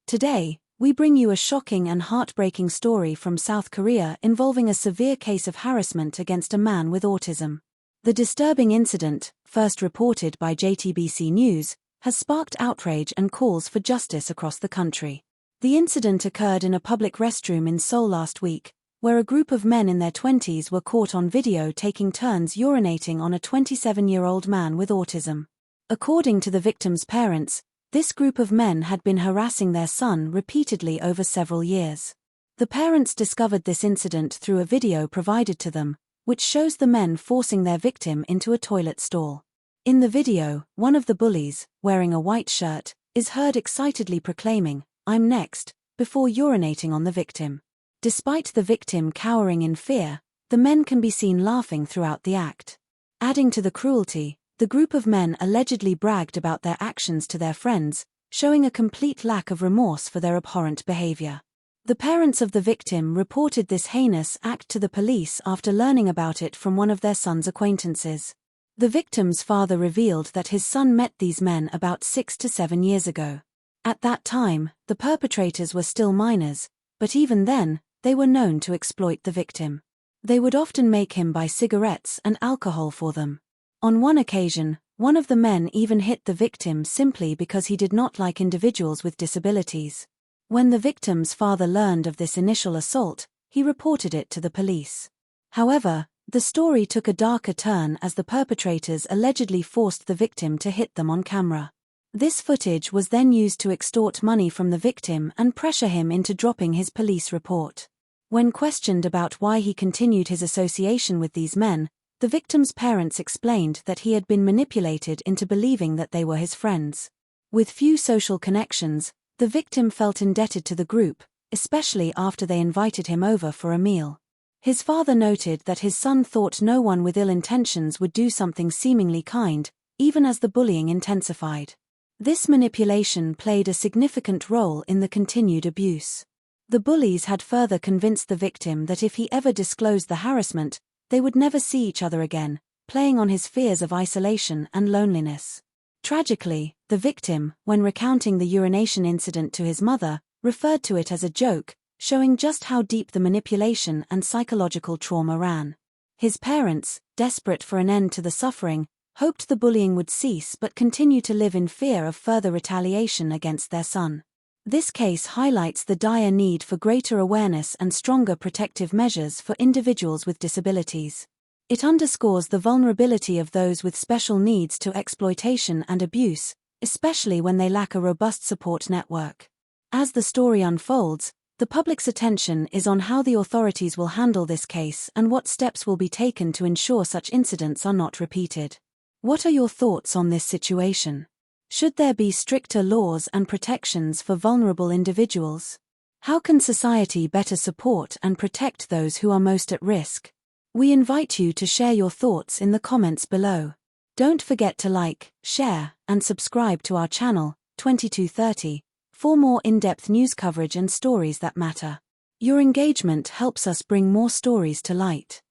Today, we bring you a shocking and heartbreaking story from South Korea involving a severe case of harassment against a man with autism. The disturbing incident, first reported by JTBC News, has sparked outrage and calls for justice across the country. The incident occurred in a public restroom in Seoul last week, where a group of men in their 20s were caught on video taking turns urinating on a 27-year-old man with autism. According to the victim's parents, this group of men had been harassing their son repeatedly over several years. The parents discovered this incident through a video provided to them, which shows the men forcing their victim into a toilet stall. In the video, one of the bullies, wearing a white shirt, is heard excitedly proclaiming, "I'm next," before urinating on the victim. Despite the victim cowering in fear, the men can be seen laughing throughout the act. Adding to the cruelty, the group of men allegedly bragged about their actions to their friends, showing a complete lack of remorse for their abhorrent behavior. The parents of the victim reported this heinous act to the police after learning about it from one of their son's acquaintances. The victim's father revealed that his son met these men about 6 to 7 years ago. At that time, the perpetrators were still minors, but even then, they were known to exploit the victim. They would often make him buy cigarettes and alcohol for them. On one occasion, one of the men even hit the victim simply because he did not like individuals with disabilities. When the victim's father learned of this initial assault, he reported it to the police. However, the story took a darker turn as the perpetrators allegedly forced the victim to hit them on camera. This footage was then used to extort money from the victim and pressure him into dropping his police report. When questioned about why he continued his association with these men, the victim's parents explained that he had been manipulated into believing that they were his friends. With few social connections, the victim felt indebted to the group, especially after they invited him over for a meal. His father noted that his son thought no one with ill intentions would do something seemingly kind, even as the bullying intensified. This manipulation played a significant role in the continued abuse. The bullies had further convinced the victim that if he ever disclosed the harassment, they would never see each other again, playing on his fears of isolation and loneliness. Tragically, the victim, when recounting the urination incident to his mother, referred to it as a joke, showing just how deep the manipulation and psychological trauma ran. His parents, desperate for an end to the suffering, hoped the bullying would cease but continue to live in fear of further retaliation against their son. This case highlights the dire need for greater awareness and stronger protective measures for individuals with disabilities. It underscores the vulnerability of those with special needs to exploitation and abuse, especially when they lack a robust support network. As the story unfolds, the public's attention is on how the authorities will handle this case and what steps will be taken to ensure such incidents are not repeated. What are your thoughts on this situation? Should there be stricter laws and protections for vulnerable individuals? How can society better support and protect those who are most at risk? We invite you to share your thoughts in the comments below. Don't forget to like, share, and subscribe to our channel, 2230, for more in-depth news coverage and stories that matter. Your engagement helps us bring more stories to light.